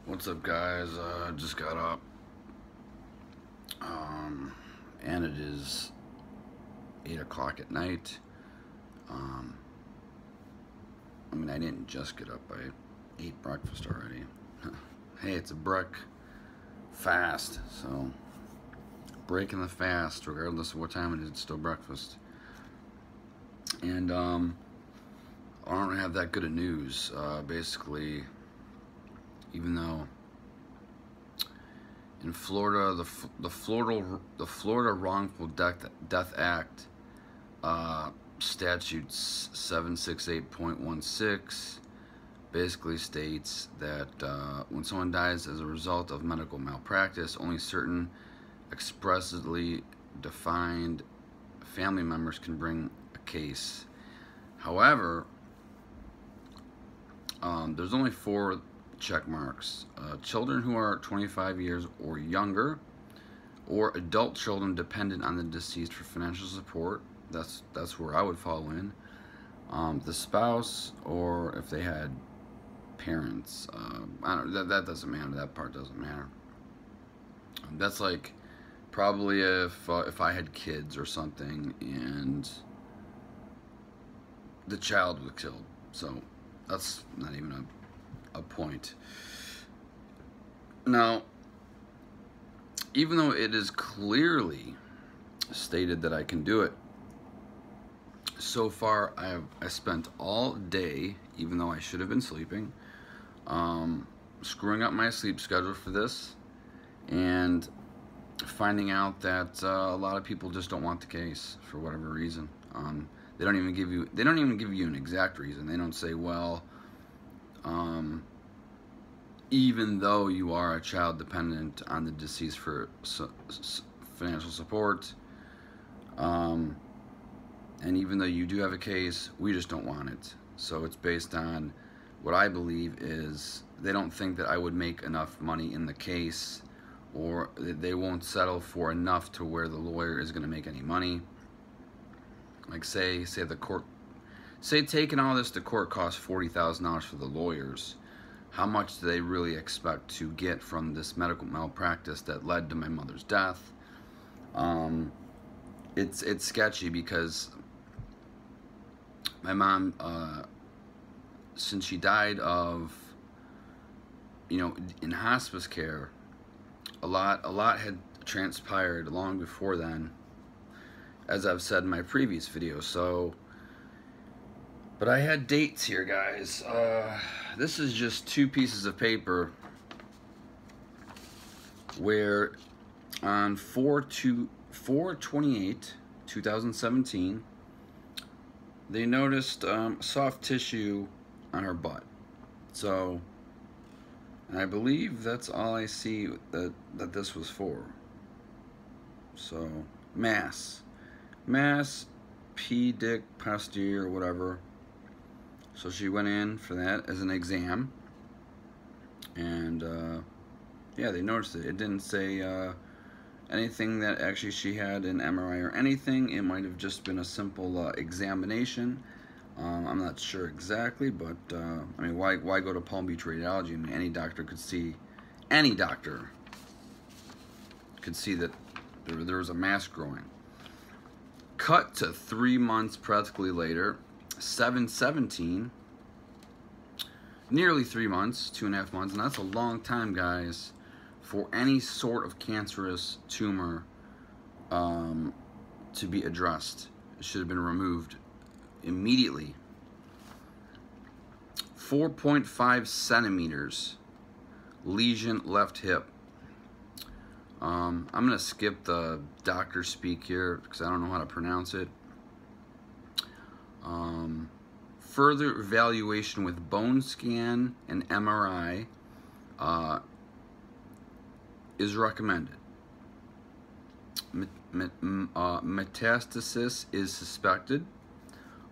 What's up, guys? Just got up, and it is 8 o'clock at night. I mean, I didn't just get up. I ate breakfast already. Hey, it's a fast, so breaking the fast, regardless of what time it is, it's still breakfast. And I don't have that good of news. Basically, even though in Florida, the Florida Wrongful Death Act, statute 768.16 basically states that when someone dies as a result of medical malpractice, only certain expressly defined family members can bring a case. However, there's only 4 check marks: children who are 25 years or younger, or adult children dependent on the deceased for financial support. That's where I would fall in. The spouse, or if they had parents. I don't. That doesn't matter. That part doesn't matter. That's like probably if I had kids or something and the child was killed. So that's not even a point. Now, even though it is clearly stated that I can do it, so far I spent all day, even though I should have been sleeping, screwing up my sleep schedule for this, and finding out that a lot of people just don't want the case for whatever reason. They don't even give you an exact reason. They don't say, well, even though you are a child dependent on the deceased for financial support, and even though you do have a case, we just don't want it. So it's based on what I believe is they don't think that I would make enough money in the case, or they won't settle for enough to where the lawyer is going to make any money. Like say the court, taking all this to court costs $40,000 for the lawyers. How much do they really expect to get from this medical malpractice that led to my mother's death? It's sketchy because my mom, since she died of, in hospice care, a lot had transpired long before then, as I've said in my previous video. So, but I had dates here, guys. This is just 2 pieces of paper where on 4/28/2017, they noticed soft tissue on her butt. So, and I believe that's all I see that this was for. So, mass, P. dick, posterior, or whatever. So she went in for that as an exam, and yeah, they noticed it. It didn't say anything that actually she had an MRI or anything. It might have just been a simple examination. I'm not sure exactly, but I mean, why go to Palm Beach Radiology? I mean, any doctor could see that there was a mass growing. Cut to 3 months practically later, 7/17, nearly 3 months, 2.5 months, and that's a long time, guys, for any sort of cancerous tumor to be addressed. It should have been removed immediately. 4.5 centimeters, lesion left hip. I'm going to skip the doctor speak here because I don't know how to pronounce it. Further evaluation with bone scan and MRI is recommended. Metastasis is suspected.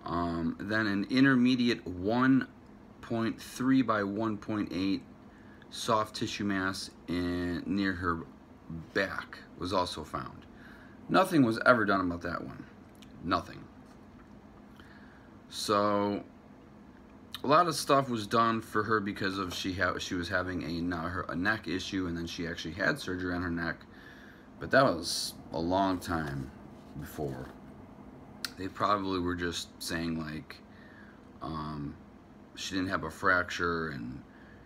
Then an intermediate 1.3 by 1.8 soft tissue mass near her back was also found. Nothing was ever done about that one. Nothing. So a lot of stuff was done for her because of she was having a neck issue, and then she actually had surgery on her neck. But that was a long time before. They probably were just saying like she didn't have a fracture and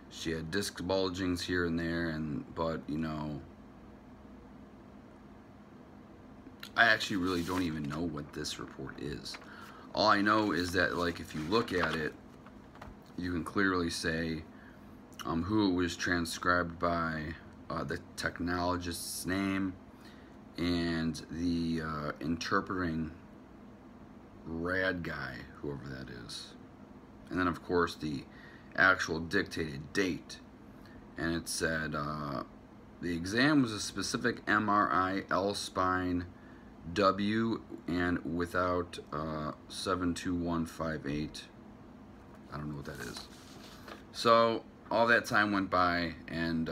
she had disc bulgings here and there, but you know, I actually really don't even know what this report is. All I know is that, like, if you look at it, you can clearly say who it was transcribed by, the technologist's name, and the interpreting rad guy, whoever that is. And then, of course, the actual dictated date. And it said the exam was a specific MRI, L spine, W, and without 72158. I don't know what that is. So all that time went by, and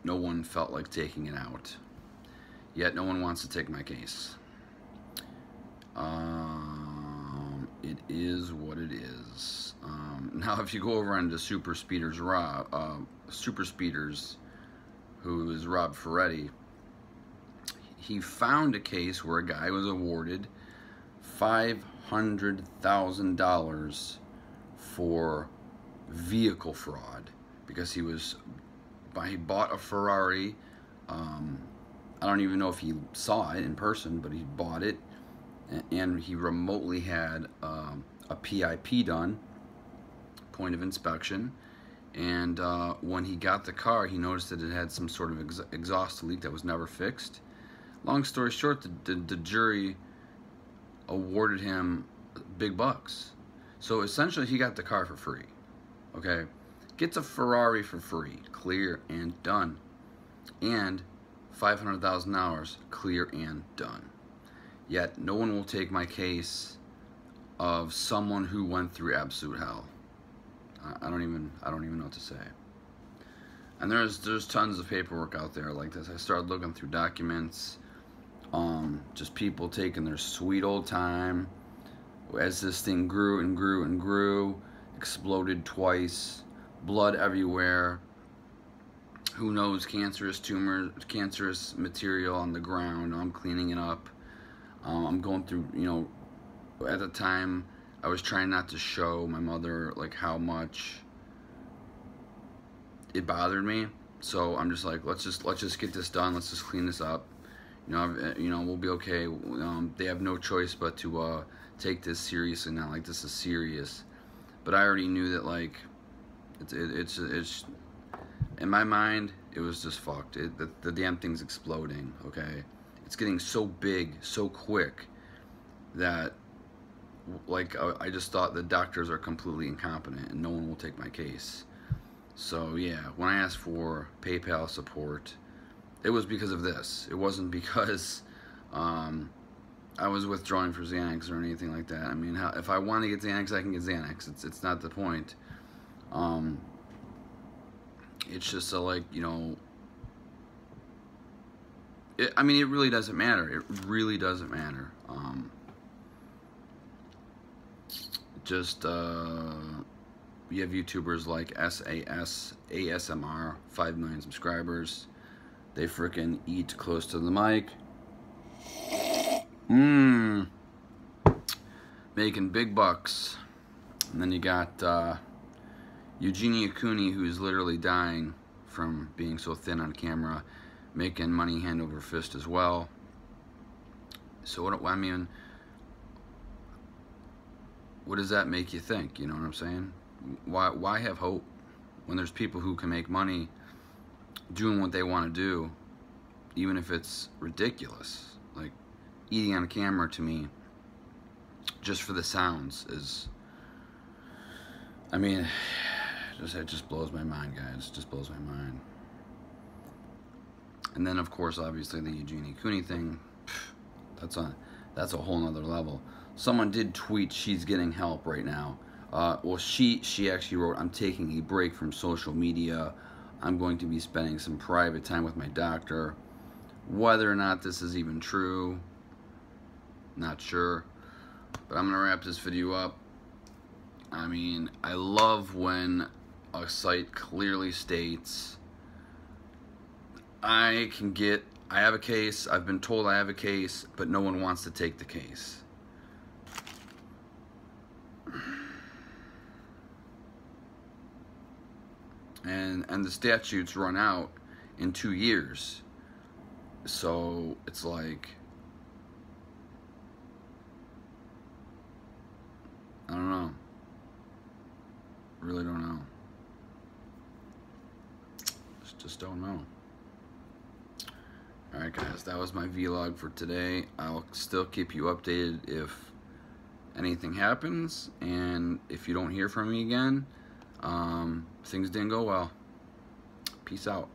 no one felt like taking it out. Yet no one wants to take my case. It is what it is. Now, if you go over onto Super Speeders, who is Rob Ferretti, he found a case where a guy was awarded $500,000 for vehicle fraud because he bought a Ferrari. I don't even know if he saw it in person, but he bought it, and he remotely had a PIP done, point of inspection, and when he got the car, he noticed that it had some sort of exhaust leak that was never fixed. Long story short, the jury awarded him big bucks. So essentially, he got the car for free. Okay, gets a Ferrari for free, clear and done, and $500,000, clear and done. Yet no one will take my case of someone who went through absolute hell. I don't even know what to say. And there's tons of paperwork out there like this. I started looking through documents, just people taking their sweet old time as this thing grew and grew and grew, exploded twice, blood everywhere. Who knows, cancerous tumor, cancerous material on the ground. I'm cleaning it up. I'm going through, you know, at the time I was trying not to show my mother like how much it bothered me. So I'm just like, let's just get this done. Let's just clean this up. You know, we'll be okay. They have no choice but to take this seriously now. Like, this is serious. But I already knew that, like, it's in my mind, it was just fucked. The damn thing's exploding. Okay, it's getting so big, so quick that, like, I just thought the doctors are completely incompetent and no one will take my case. So yeah, when I asked for PayPal support, it was because of this. It wasn't because I was withdrawing for Xanax or anything like that. I mean, if I want to get Xanax, I can get Xanax. It's not the point. It's just so, like, you know, I mean, it really doesn't matter. It really doesn't matter. You have YouTubers like ASMR, 5 million subscribers. They frickin' eat close to the mic. Making big bucks. And then you got Eugenia Cooney, who's literally dying from being so thin on camera, making money hand over fist as well. So what does that make you think? You know what I'm saying? Why have hope when there's people who can make money doing what they want to do, even if it's ridiculous? Like, eating on camera, to me, just for the sounds, is, I mean, it just blows my mind, guys. It just blows my mind. And then, of course, obviously, the Eugenia Cooney thing, that's a whole nother level. Someone did tweet she's getting help right now. Well, she actually wrote, "I'm taking a break from social media. I'm going to be spending some private time with my doctor." Whether or not this is even true, not sure. But I'm going to wrap this video up. I mean, I love when a site clearly states, I have a case, I've been told I have a case, but no one wants to take the case. And the statutes run out in 2 years. So it's like, I don't know. Really don't know. Just don't know. Alright guys, that was my vlog for today. I'll still keep you updated if anything happens, and if you don't hear from me again, things didn't go well. Peace out.